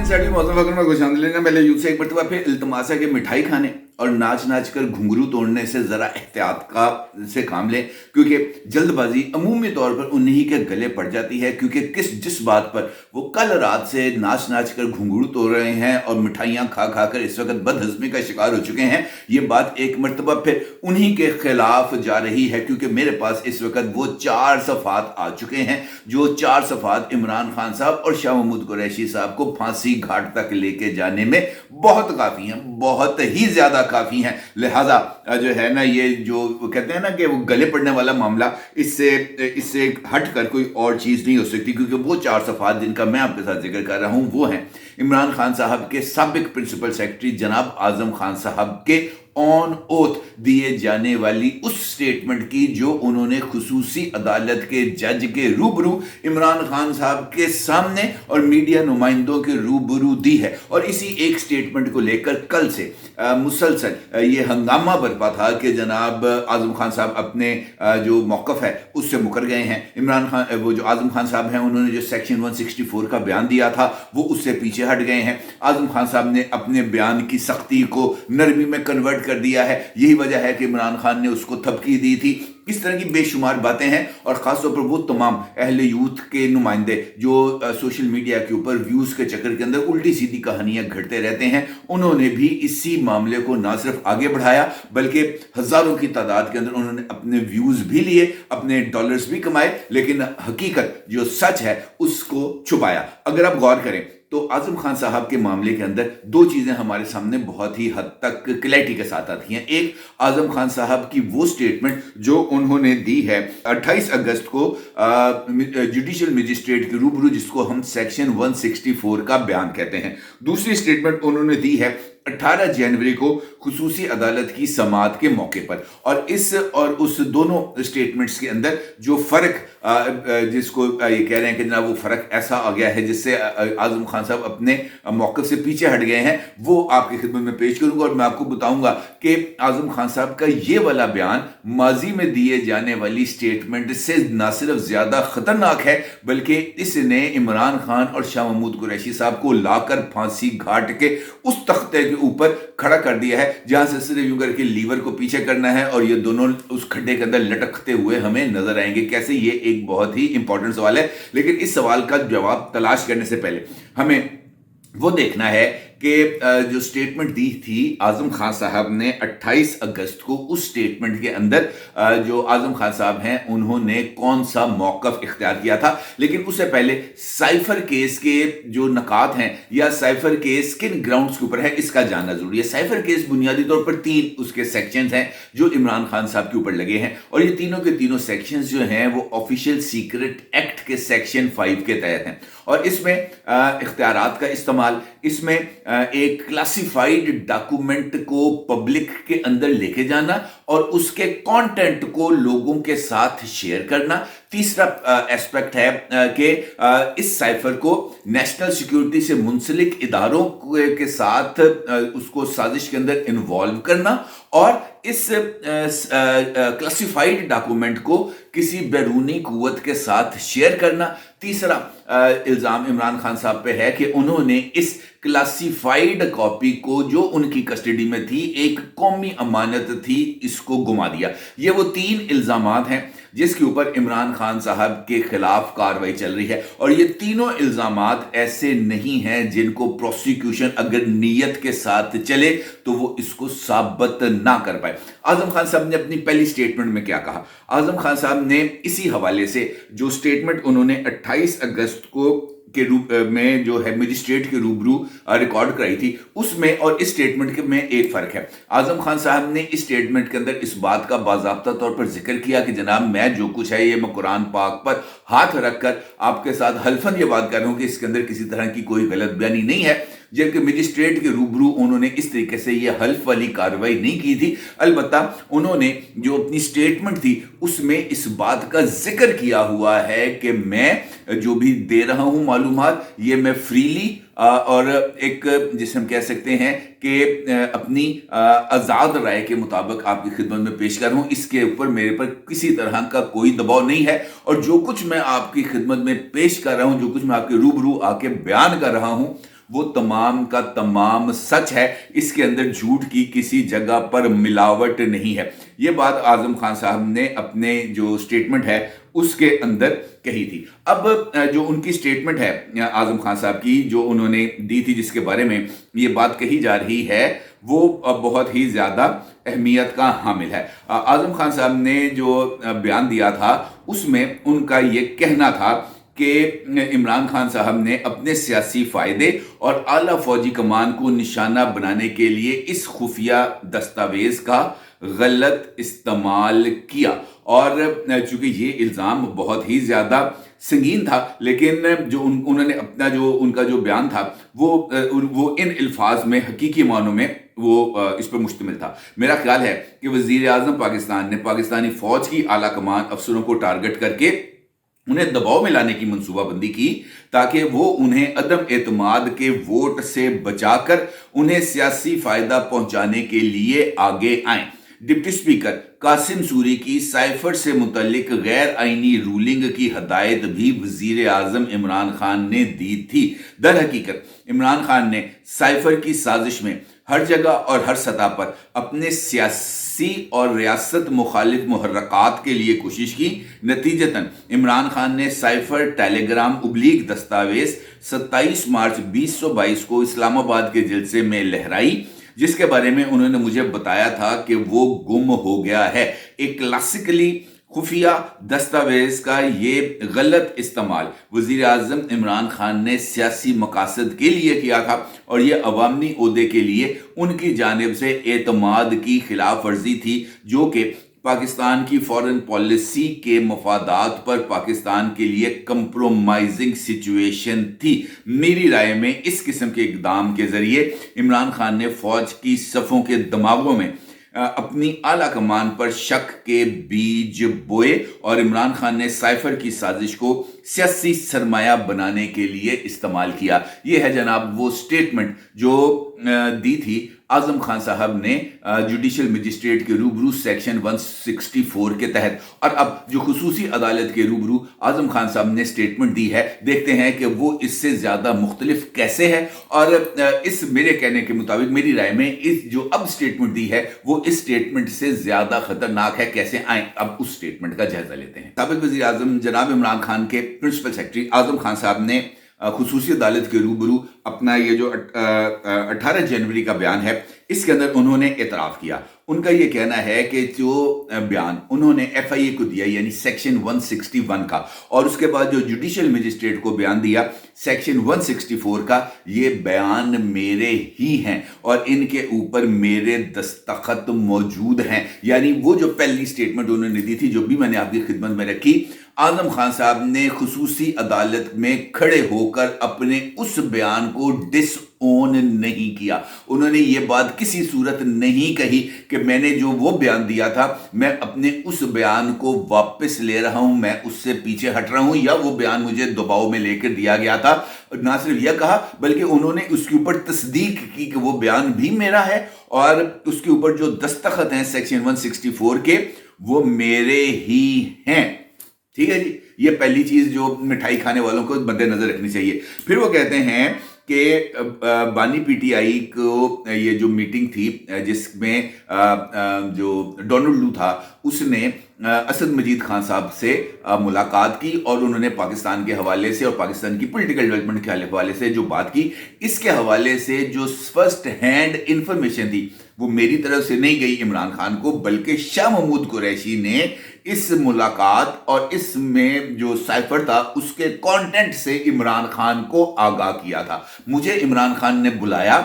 साड़ी मौसम वगैरह में खुशामद लेना। पहले यूं से एक मरतबा फिर इल्तमास है कि मिठाई खाने और नाच नाच कर घुंघरू तोड़ने से ज़रा एहतियात का से काम लें, क्योंकि जल्दबाजी अमूमी तौर पर उन्हीं के गले पड़ जाती है। क्योंकि जिस बात पर वो कल रात से नाच नाच कर घुंघरू तोड़ रहे हैं और मिठाइयाँ खा खा कर इस वक्त बदहज़मी का शिकार हो चुके हैं, ये बात एक मरतबा फिर उन्हीं के खिलाफ जा रही है। क्योंकि मेरे पास इस वक्त वो 4 सफ़ात आ चुके हैं, जो 4 सफ़ात इमरान खान साहब और शाह महमूद कुरैशी साहब को फांसी घाट तक लेके जाने में बहुत काफ़ी हैं, बहुत ही ज़्यादा काफ़ी हैं। लिहाजा जो है ना, ये जो कहते हैं ना कि वो गले पड़ने वाला मामला, इससे हट कर कोई और चीज़ नहीं हो सकती। क्योंकि वो 4 सफ़ात जिनका मैं आपके साथ जिक्र कर रहा हूँ वो हैं इमरान खान साहब के साबिक प्रिंसिपल सेक्रेटरी जनाब आज़म खान साहब के ऑन ओथ दिए जाने वाली उस स्टेटमेंट की जो उन्होंने खुसूसी अदालत के जज के रूबरू इमरान खान साहब के सामने और मीडिया नुमाइंदों के रूबरू दी है। और इसी एक स्टेटमेंट को लेकर कल से मुसलसल ये हंगामा बरपा था कि जनाब आज़म खान साहब अपने जो मौक़िफ़ है उससे मुकर गए हैं। इमरान खान, वो जो आज़म खान साहब हैं, उन्होंने जो सेक्शन 164 का बयान दिया था वो उससे पीछे हट गए हैं। आज़म खान साहब ने अपने बयान की सख्ती को नरमी में कन्वर्ट कर दिया है। यही वजह है कि इमरान खान ने उसको थपकी दी थी। इस तरह की बेशुमार बातें हैं। और ख़ासतौर पर वो तमाम अहले यूथ के नुमाइंदे जो सोशल मीडिया के ऊपर व्यूज़ के चक्कर के अंदर उल्टी सीधी कहानियां घड़ते रहते हैं, उन्होंने भी इसी मामले को ना सिर्फ आगे बढ़ाया बल्कि हज़ारों की तादाद के अंदर उन्होंने अपने व्यूज़ भी लिए, अपने डॉलर्स भी कमाए, लेकिन हकीकत जो सच है उसको छुपाया। अगर आप गौर करें तो आज़म खान साहब के मामले के अंदर 2 चीज़ें हमारे सामने बहुत ही हद तक क्लैरिटी के साथ आती हैं। एक, आज़म खान साहब की वो स्टेटमेंट जो उन्होंने दी है 28 अगस्त को जुडिशल मजिस्ट्रेट के रूबरू, जिसको हम सेक्शन 164 का बयान कहते हैं। दूसरी स्टेटमेंट उन्होंने दी है 18 जनवरी को खुसूसी अदालत की समाअत के मौके पर। और इस और उस दोनों स्टेटमेंट्स के अंदर जो फ़र्क जिसको ये कह रहे हैं कि जनाब वो फ़र्क ऐसा आ गया है जिससे आज़म खान साहब अपने मौक़िफ़ से पीछे हट गए हैं, वो आपकी खिदमत में पेश करूंगा। और मैं आपको बताऊंगा कि आज़म खान साहब का ये वाला बयान माजी में दिए जाने वाली स्टेटमेंट से ना सिर्फ ज़्यादा ख़तरनाक है बल्कि इसने इमरान खान और शाह महमूद कुरैशी साहब को लाकर फांसी घाट के उस तख्ते के ऊपर खड़ा कर दिया है जहां से सिर्फ यूं करके लीवर को पीछे करना है और ये दोनों उस खड्डे के अंदर लटकते हुए हमें नजर आएंगे। कैसे? ये एक बहुत ही इंपॉर्टेंट सवाल है, लेकिन इस सवाल का जवाब तलाश करने से पहले हमें वो देखना है कि जो स्टेटमेंट दी थी आज़म खान साहब ने 28 अगस्त को, उस स्टेटमेंट के अंदर जो आज़म खान साहब हैं उन्होंने कौन सा मौक़िफ़ इख्तियार किया था। लेकिन उससे पहले साइफर केस के जो नकात हैं या साइफर केस किन ग्राउंड्स के ऊपर है इसका जानना जरूरी है। साइफर केस बुनियादी तौर पर 3 उसके सेक्शंस हैं जो इमरान खान साहब के ऊपर लगे हैं, और ये तीनों के तीनों सेक्शंस जो हैं वो ऑफिशियल सीक्रेट एक्ट के सेक्शन 5 के तहत हैं। और इसमें इख्तियारात का इस्तेमाल, इसमें एक क्लासिफाइड डॉक्यूमेंट को पब्लिक के अंदर लेके जाना और उसके कंटेंट को लोगों के साथ शेयर करना। तीसरा एस्पेक्ट है कि इस साइफर को नेशनल सिक्योरिटी से मुंसलिक इदारों के साथ उसको साजिश के अंदर इन्वॉल्व करना और इस क्लासिफाइड डॉक्यूमेंट को किसी बैरूनी कुव्वत के साथ शेयर करना। तीसरा इल्ज़ाम इमरान खान साहब पे है कि उन्होंने इस क्लासिफाइड कॉपी को जो उनकी कस्टडी में थी, एक कौमी अमानत थी, इसको गुमा दिया। ये वो 3 इल्ज़ामात हैं जिसके ऊपर इमरान खान साहब के खिलाफ कार्रवाई चल रही है। और ये तीनों इल्ज़ामात ऐसे नहीं हैं जिनको प्रोसिक्यूशन अगर नीयत के साथ चले तो वो इसको साबित ना कर पाए। आज़म खान साहब ने अपनी पहली स्टेटमेंट में क्या कहा? आज़म खान साहब ने इसी हवाले से जो स्टेटमेंट उन्होंने 28 अगस्त को के रूप में जो है मजिस्ट्रेट के रूबरू रिकॉर्ड कराई थी, उसमें और इस स्टेटमेंट के में एक फ़र्क है। आज़म खान साहब ने इस स्टेटमेंट के अंदर इस बात का बाज़ाब्ता तौर पर जिक्र किया कि जनाब मैं जो कुछ है ये मैं कुरान पाक पर हाथ रखकर आपके साथ हल्फन ये बात कर रहा हूँ कि इसके अंदर किसी तरह की कोई गलत बयानी नहीं है। जबकि मजिस्ट्रेट के रूबरू उन्होंने इस तरीके से ये हल्फ वाली कार्रवाई नहीं की थी। अलबत्ता उन्होंने जो अपनी स्टेटमेंट थी उसमें इस बात का जिक्र किया हुआ है कि मैं जो भी दे रहा हूं मालूमात ये मैं फ्रीली और एक जिसे हम कह सकते हैं कि अपनी आज़ाद राय के मुताबिक आपकी खिदमत में पेश कर रहा हूँ। इसके ऊपर मेरे पर किसी तरह का कोई दबाव नहीं है और जो कुछ मैं आपकी खिदमत में पेश कर रहा हूँ, जो कुछ मैं आपके रूबरू आके बयान कर रहा हूँ وہ تمام کا تمام سچ ہے، اس کے اندر جھوٹ کی کسی جگہ پر ملاوٹ نہیں ہے۔ یہ بات اعظم خان صاحب نے اپنے جو سٹیٹمنٹ ہے اس کے اندر کہی تھی۔ اب جو ان کی سٹیٹمنٹ ہے اعظم خان صاحب کی جو انہوں نے دی تھی، جس کے بارے میں یہ بات کہی جا رہی ہے، وہ بہت ہی زیادہ اہمیت کا حامل ہے۔ اعظم خان صاحب نے جو بیان دیا تھا اس میں ان کا یہ کہنا تھا کہ عمران خان صاحب نے اپنے سیاسی فائدے اور اعلیٰ فوجی کمان کو نشانہ بنانے کے لیے اس خفیہ دستاویز کا غلط استعمال کیا، اور چونکہ یہ الزام بہت ہی زیادہ سنگین تھا، لیکن جو انہوں نے اپنا جو ان کا جو بیان تھا وہ ان الفاظ میں حقیقی معنوں میں وہ اس پر مشتمل تھا۔ میرا خیال ہے کہ وزیر اعظم پاکستان نے پاکستانی فوج کی اعلیٰ کمان افسروں کو ٹارگٹ کر کے انہیں دباؤ میں لانے کی منصوبہ بندی کی، تاکہ وہ انہیں عدم اعتماد کے ووٹ سے بچا کر انہیں سیاسی فائدہ پہنچانے کے لیے آگے آئیں۔ ڈپٹی سپیکر قاسم سوری کی سائفر سے متعلق غیر آئینی رولنگ کی ہدایت بھی وزیر اعظم عمران خان نے دی تھی۔ در حقیقت عمران خان نے سائفر کی سازش میں ہر جگہ اور ہر سطح پر اپنے سیاسی اور ریاست مخالف محرکات کے لیے کوشش کی۔ نتیجتاً عمران خان نے سائفر ٹیلی گرام ابلیغ دستاویز 27 مارچ 2022 کو اسلام آباد کے جلسے میں لہرائی، جس کے بارے میں انہوں نے مجھے بتایا تھا کہ وہ گم ہو گیا ہے۔ ایک کلاسیکلی خفیہ دستاویز کا یہ غلط استعمال وزیر اعظم عمران خان نے سیاسی مقاصد کے لیے کیا تھا، اور یہ عوامی عہدے کے لیے ان کی جانب سے اعتماد کی خلاف ورزی تھی، جو کہ پاکستان کی فارن پالیسی کے مفادات پر پاکستان کے لیے کمپرومائزنگ سچویشن تھی۔ میری رائے میں اس قسم کے اقدام کے ذریعے عمران خان نے فوج کی صفوں کے دماغوں میں اپنی اعلیٰ کمان پر شک کے بیج بوئے، اور عمران خان نے سائفر کی سازش کو سیاسی سرمایہ بنانے کے لیے استعمال کیا۔ یہ ہے جناب وہ سٹیٹمنٹ جو دی تھی اعظم خان صاحب نے جوڈیشل مجسٹریٹ کے روبرو سیکشن 164 کے تحت۔ اور اب جو خصوصی عدالت کے روبرو اعظم خان صاحب نے سٹیٹمنٹ دی ہے، دیکھتے ہیں کہ وہ اس سے زیادہ مختلف کیسے ہے، اور اس میرے کہنے کے مطابق میری رائے میں اس جو اب سٹیٹمنٹ دی ہے وہ اس سٹیٹمنٹ سے زیادہ خطرناک ہے۔ کیسے آئیں اب اس سٹیٹمنٹ کا جائزہ لیتے ہیں۔ سابق وزیر اعظم جناب عمران خان کے پرنسپل سیکرٹری اعظم خان صاحب نے خصوصی عدالت کے روبرو اپنا یہ جو 18 جنوری کا بیان ہے، اس کے اندر انہوں نے اعتراف کیا۔ ان کا یہ کہنا ہے کہ جو بیان انہوں نے ایف آئی اے کو دیا، یعنی سیکشن 161 کا، اور اس کے بعد جو جوڈیشل مجسٹریٹ کو بیان دیا سیکشن 164 کا، یہ بیان میرے ہی ہیں اور ان کے اوپر میرے دستخط موجود ہیں۔ یعنی وہ جو پہلی سٹیٹمنٹ انہوں نے دی تھی، جو بھی میں نے آپ کی خدمت میں رکھی، اعظم خان صاحب نے خصوصی عدالت میں کھڑے ہو کر اپنے اس بیان کو ڈس اون نہیں کیا۔ انہوں نے یہ بات کسی صورت نہیں کہی کہ میں نے جو وہ بیان دیا تھا میں اپنے اس بیان کو واپس لے رہا ہوں، میں اس سے پیچھے ہٹ رہا ہوں، یا وہ بیان مجھے دباؤ میں لے کر دیا گیا تھا۔ نہ صرف یہ کہا بلکہ انہوں نے اس کے اوپر تصدیق کی کہ وہ بیان بھی میرا ہے، اور اس کے اوپر جو دستخط ہیں سیکشن 164 کے، وہ میرے ہی ہیں۔ ٹھیک ہے جی، یہ پہلی چیز جو مٹھائی کھانے والوں کو مد نظر رکھنی چاہیے۔ پھر وہ کہتے ہیں کہ بانی پی ٹی آئی کو یہ جو میٹنگ تھی جس میں جو ڈونلڈ لو تھا، اس نے اسد مجید خان صاحب سے ملاقات کی، اور انہوں نے پاکستان کے حوالے سے اور پاکستان کی پولیٹیکل ڈیولپمنٹ کے حوالے سے جو بات کی، اس کے حوالے سے جو فرسٹ ہینڈ انفارمیشن تھی وہ میری طرف سے نہیں گئی عمران خان کو، بلکہ شاہ محمود قریشی نے اس ملاقات اور اس میں جو سائفر تھا اس کے کانٹینٹ سے عمران خان کو آگاہ کیا تھا۔ مجھے عمران خان نے بلایا،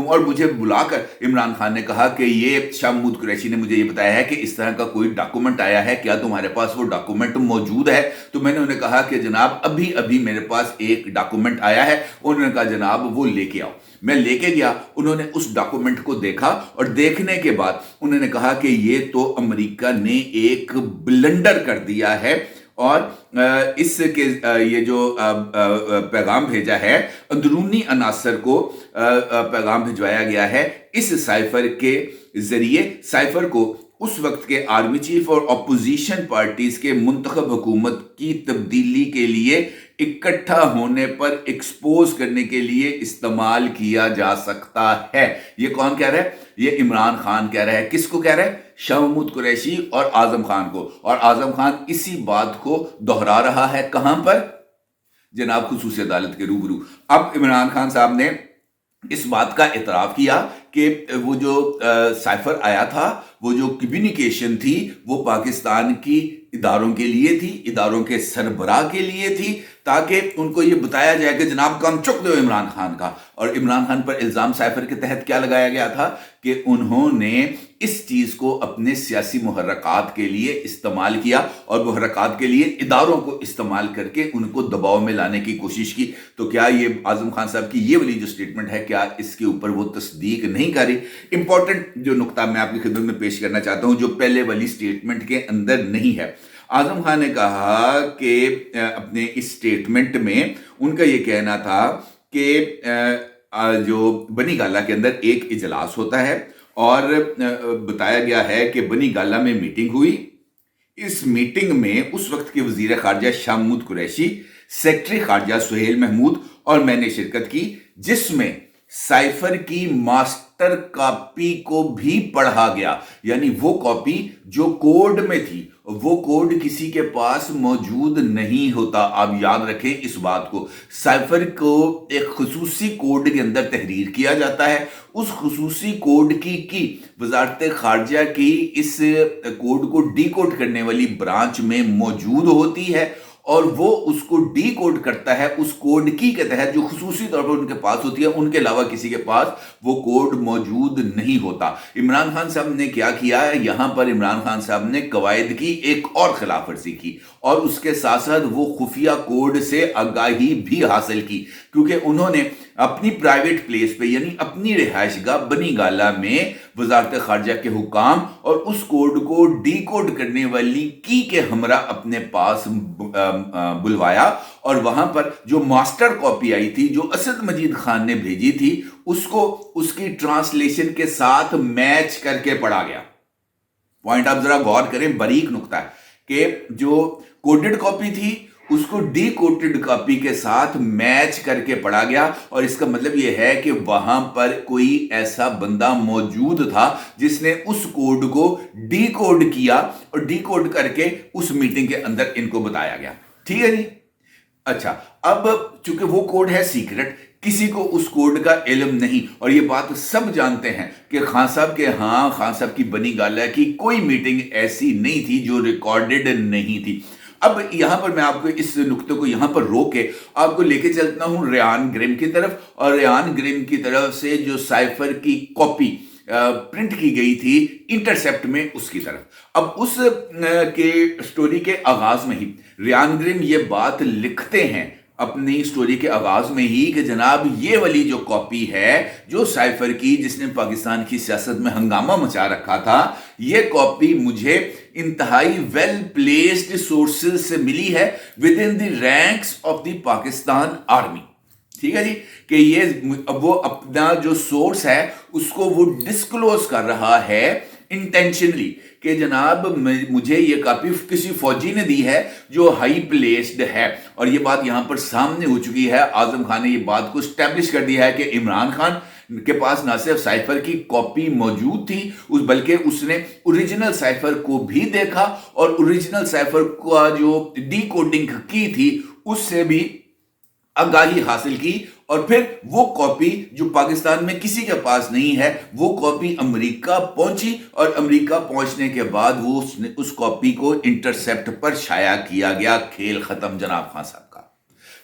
اور مجھے بلا کر عمران خان نے کہا کہ یہ شاہ محمود قریشی نے مجھے یہ بتایا ہے کہ اس طرح کا کوئی ڈاکومنٹ آیا ہے، کیا تمہارے پاس وہ ڈاکومنٹ موجود ہے؟ تو میں نے انہیں کہا کہ جناب ابھی میرے پاس ایک ڈاکومنٹ آیا ہے۔ انہوں نے کہا جناب وہ لے کے آؤ۔ میں لے کے گیا، انہوں نے اس ڈاکومنٹ کو دیکھا، اور دیکھنے کے بعد انہوں نے کہا کہ یہ تو امریکہ نے ایک بلنڈر کر دیا ہے، اور اس کے یہ جو پیغام بھیجا ہے، اندرونی عناصر کو پیغام بھجوایا گیا ہے اس سائفر کے ذریعے۔ سائفر کو उस वक्त के आर्मी चीफ और अपोजिशन पार्टीज के मुंतखब हुकूमत की तब्दीली के लिए इकट्ठा होने पर एक्सपोज करने के लिए इस्तेमाल किया जा सकता है। ये कौन कह रहा है? ये इमरान खान कह रहा है। किसको कह रहा है? शाह महमूद कुरैशी और आजम खान को। और आजम खान इसी बात को दोहरा रहा है। कहां पर? जनाब खुसूसी अदालत के रूबरू। अब इमरान खान साहब ने इस बात का इतराफ किया कि वो जो साइफर आया था, वो जो कम्युनिकेशन थी, वो पाकिस्तान की इदारों के लिए थी, इदारों के सरबराह के लिए थी, ताकि उनको ये बताया जाए कि जनाब काम चुक दो इमरान खान का। और इमरान खान पर इल्ज़ाम साइफर के तहत क्या लगाया गया था कि उन्होंने इस चीज़ को अपने सियासी मुहर्रकात के लिए इस्तेमाल किया और मुहर्रकात के लिए इदारों को इस्तेमाल करके उनको दबाव में लाने की कोशिश की। तो क्या ये आजम खान साहब की ये वाली जो स्टेटमेंट है, क्या इसके ऊपर वो तस्दीक नहीं कर रही? इंपॉर्टेंट जो नुकता मैं आपकी खिदमत में पेश करना चाहता हूं, जो पहले वाली स्टेटमेंट के अंदर नहीं है। आजम खान ने कहा कि अपने इस स्टेटमेंट में उनका ये कहना था कि जो बनी गाला के अंदर एक इजलास होता है और बताया गया है कि बनी गाला में मीटिंग हुई। इस मीटिंग में उस वक्त के वजीर खारजा शाह महमूद कुरैशी, सेक्रेटरी खारजा सुहेल महमूद और मैंने शिरकत की, जिसमें साइफर की मास्टर कॉपी को भी पढ़ा गया। यानी वो कॉपी जो कोड में थी, वो कोड किसी के पास मौजूद नहीं होता। आप याद रखें इस बात को। साइफर को एक खुसूसी कोड के अंदर तहरीर किया जाता है। उस खुसूसी कोड की वजारत खारजा की इस कोड को डीकोड करने वाली ब्रांच में मौजूद होती है और वो उसको डी कोड करता है उस कोड की के तहत जो खुसूसी तौर पर उनके पास होती है। उनके अलावा किसी के पास वो कोड मौजूद नहीं होता। इमरान खान साहब ने क्या किया है? यहां पर इमरान खान साहब ने कवायद की एक और खिलाफ वर्जी की और उसके साथ साथ वो खुफिया कोड से आगाही भी हासिल की, क्योंकि उन्होंने अपनी प्राइवेट प्लेस पे यानी अपनी रिहायशगाह बनी गाला में वजारत खारजा के हुकाम और उस कोड को डी कोड करने वाली की के हमरा अपने पास बुलवाया और वहां पर जो मास्टर कॉपी आई थी, जो असद मजीद खान ने भेजी थी, उसको उसकी ट्रांसलेशन के साथ मैच करके पढ़ा गया। पॉइंट आप जरा गौर करें, बारीक नुकता है कि जो कोडेड कॉपी थी उसको डी कोडेड कॉपी के साथ मैच करके पढ़ा गया। और इसका मतलब यह है कि वहां पर कोई ऐसा बंदा मौजूद था जिसने उस कोड को डी कोड किया और डी कोड करके उस मीटिंग के अंदर इनको बताया गया। ठीक है जी। अच्छा, अब चूंकि वो कोड है सीक्रेट, किसी को उस कोड का इल्म नहीं, और ये बात सब जानते हैं कि खान साहब की बनी गाला की कोई मीटिंग ऐसी नहीं थी जो रिकॉर्डेड नहीं थी। अब यहां पर मैं आपको इस नुक्ते को यहां पर रोक के आपको लेके चलता हूं रेयान ग्रिम की तरफ, और रेयान ग्रिम की तरफ से जो साइफर की कॉपी प्रिंट की गई थी इंटरसेप्ट में, उसकी तरफ। अब उस के स्टोरी के आगाज में ही रेयान ग्रिम ये बात लिखते हैं अपनी स्टोरी के आगाज में ही कि जनाब ये वाली जो कॉपी है जो साइफर की, जिसने पाकिस्तान की सियासत में हंगामा मचा रखा था, ये कॉपी मुझे इंतहाई वेल प्लेस्ड सोर्सेज से मिली है with in the ranks of the Pakistan army. ठीक है जी, कि ये वो अपना जो सोर्स है उसको वो डिस्क्लोज कर रहा है इंटेंशनली कि जनाब मुझे ये कॉपी किसी फौजी ने दी है जो हाई प्लेस्ड है। और ये बात यहां पर सामने हो चुकी है। आजम खान ने ये बात को स्टैब्लिश कर दिया है कि इमरान खान के पास ना सिर्फ साइफर की कॉपी मौजूद थी, बल्कि उसने ओरिजिनल साइफर को भी देखा और ओरिजिनल साइफर का जो डीकोडिंग की थी उससे भी आगाही हासिल की। और फिर वो कॉपी जो पाकिस्तान में किसी के पास नहीं है, वो कॉपी अमेरिका पहुंची और अमेरिका पहुंचने के बाद वो उस कॉपी को इंटरसेप्ट पर शाया किया गया। खेल खत्म जनाब खान साहब का,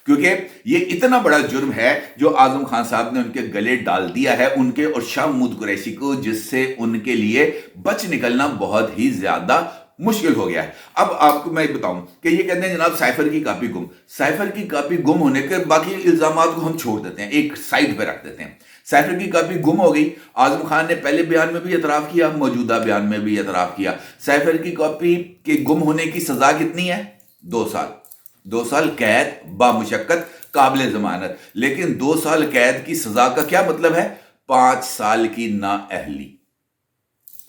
क्योंकि ये इतना बड़ा जुर्म है जो आजम खान साहब ने उनके गले डाल दिया है, उनके और शाह महमूद कुरैशी को, जिससे उनके लिए बच निकलना बहुत ही ज्यादा मुश्किल हो गया है। अब आपको मैं बताऊं कि ये कहते हैं जनाब साइफर की कॉपी गुम। साइफर की कॉपी गुम होने के बाकी इल्जामात को हम छोड़ देते हैं, एक साइड पे रख देते हैं। साइफर की कॉपी गुम हो गई। आजम खान ने पहले बयान में भी एतराफ किया, मौजूदा बयान में भी एतराफ किया। साइफर की कॉपी के गुम होने की सजा कितनी है? 2 साल। 2 साल कैद बामुशक्कत काबिल जमानत। लेकिन 2 साल कैद की सजा का क्या मतलब है? 5 साल की नाअहली।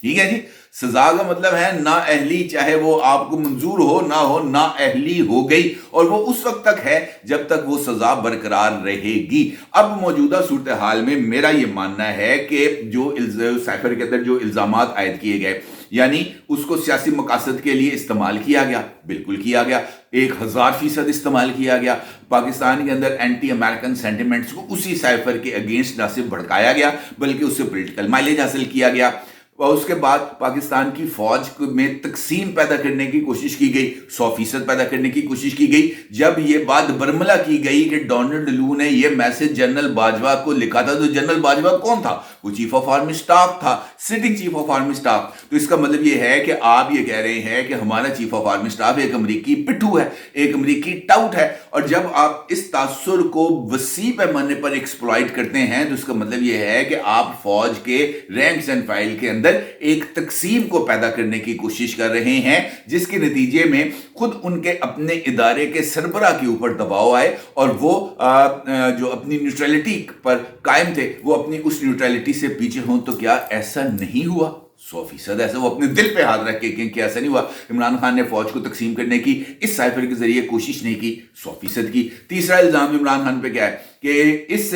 ठीक है जी। सजा का मतलब है नाअहली, चाहे वो आपको मंजूर हो नाअहली हो गई, और वो उस वक्त तक है जब तक वो सजा बरकरार रहेगी। अब मौजूदा सूरत हाल में मेरा ये मानना है कि जो साइफर के अंदर जो इल्जामात आयद किए गए, यानी उसको सियासी मकासद के लिए इस्तेमाल किया गया, बिल्कुल किया गया, 1000% इस्तेमाल किया गया। पाकिस्तान के अंदर एंटी अमेरिकन सेंटिमेंट्स को उसी साइफर के अगेंस्ट ना सिर्फ भड़काया गया बल्कि उससे पॉलिटिकल माइलेज हासिल किया गया। और उसके बाद पाकिस्तान की फौज में तकसीम पैदा करने की कोशिश की गई, 100% पैदा करने की कोशिश की गई। जब ये बात बरमला की गई कि डोनाल्ड लू ने ये मैसेज जनरल बाजवा को लिखा था, तो जनरल बाजवा कौन था? वो चीफ ऑफ आर्मी स्टाफ था, sitting chief of army staff. तो इसका मतलब ये है कि आप ये कह रहे हैं कि हमारा चीफ ऑफ आर्मी स्टाफ एक अमरीकी पिट्ठू है, एक अमरीकी टाउट है। और जब आप इस तासुर को वसी पैमाने पर एक्सप्लॉइट करते हैं तो इसका मतलब ये है कि आप फौज के रैंक्स एंड फाइल के अंदर एक तकसीम को पैदा करने की कोशिश कर रहे हैं, जिसके नतीजे में खुद उनके अपने इदारे के सरबराह के ऊपर दबाव आए और वो जो अपनी न्यूट्रलिटी पर कायम थे वो अपनी उस न्यूट्रलिटी से पीछे हों। तो क्या ऐसा नहीं हुआ? 100% ऐसा वो अपने दिल पे हाथ रख के कि ऐसा नहीं हुआ। इमरान खान ने फौज को तकसीम करने की इस साइफर के जरिए कोशिश नहीं की, 100% की। तीसरा इल्जाम इमरान खान पे क्या है कि इस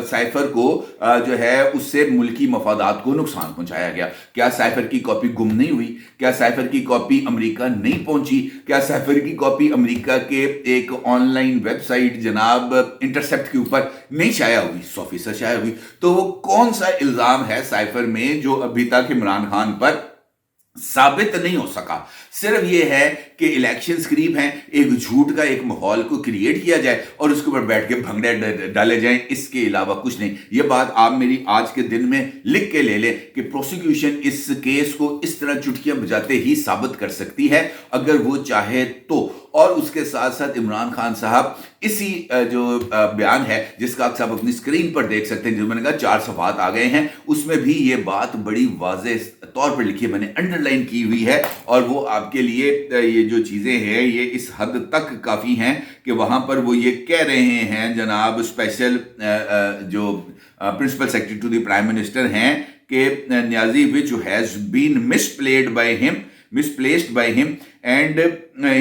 साइफर को जो है उससे मुल्की मफादात को नुकसान पहुंचाया गया। क्या साइफर की कॉपी गुम नहीं हुई? क्या साइफर की कॉपी अमेरिका नहीं पहुंची? क्या साइफर की कॉपी अमेरिका के एक ऑनलाइन वेबसाइट जनाब इंटरसेप्ट के ऊपर नहीं शाया हुई? 100% शाया हुई। तो वो कौन सा इल्जाम है साइफर में जो अभी तक इमरान खान पर साबित नहीं हो सका? सिर्फ ये है कि इलेक्शंस करीब हैं, एक झूठ का एक माहौल को क्रिएट किया जाए और उसके ऊपर बैठ के भंगड़े डाले जाएं, इसके अलावा कुछ नहीं। ये बात आप मेरी आज के दिन में लिख के ले लें कि प्रोसिक्यूशन इस केस को इस तरह चुटकियां बजाते ही साबित कर सकती है अगर वो चाहे तो। और उसके साथ साथ इमरान खान साहब इसी जो बयान है जिसका आप अपनी स्क्रीन पर देख सकते हैं, जो मैंने कहा 4 सफ़हात आ गए हैं, उसमें भी ये बात बड़ी वाज़ेह तौर पर लिखी है, मैंने अंडरलाइन की हुई है। और वो आपके लिए ये जो चीज़ें हैं ये इस हद तक काफ़ी हैं कि वहाँ पर वो ये कह रहे हैं जनाब स्पेशल जो principal secretary to the prime minister हैं कि Niazi which has been misplaced by him and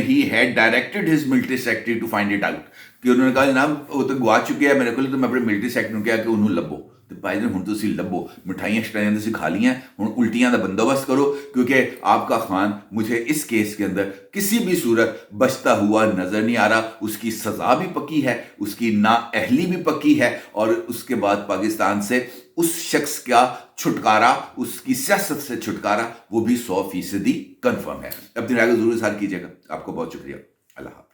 he had directed his military secretary to find it out। कि उन्होंने कहा जनाब वो तो गवा चुके हैं मेरे को, तो मैं अपने मिलिट्री सैक्टरी ਨੂੰ ਕਿਹਾ ਕਿ ਉਹਨੂੰ ਲੱਭੋ। तो भाई हूँ तुम लभो, मिठाइयां शटाइयां तुम खा लियां, हूँ उल्टियां का बंदोबस्त करो, क्योंकि आपका खान मुझे इस केस के अंदर किसी भी सूरत बचता हुआ नजर नहीं आ रहा। उसकी सजा भी पक्की है, उसकी नाअहली भी पक्की है, और उसके बाद पाकिस्तान से उस शख्स का छुटकारा, उसकी सियासत से छुटकारा, वो भी 100% कंफर्म है। अपनी राय को जरूर इज़हार कीजिएगा। आपको बहुत शुक्रिया। अल्लाह।